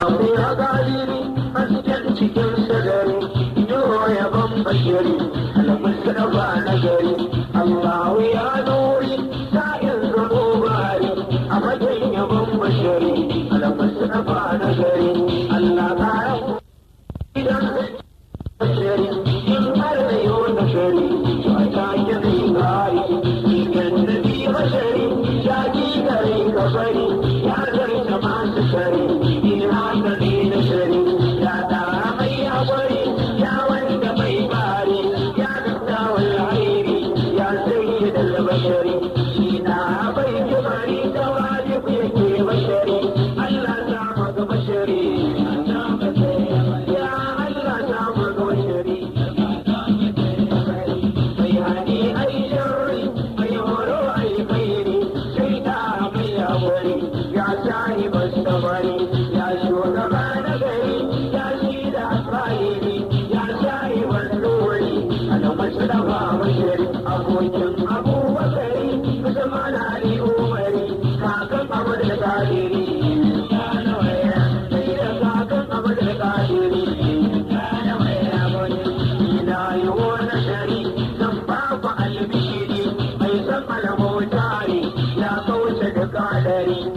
ya galiri a cikin sadari yau ya ban bashiri al-mustafa na gari Allahu ya nuri sa'in zamo bari a matsayin ya ban bashiri al-mustafa na gari Allah ka rahu idan bashiri in har da yau na shari a takin gari idan da bi bashiri ya ji gari ka bari ya zarta masu shari Dari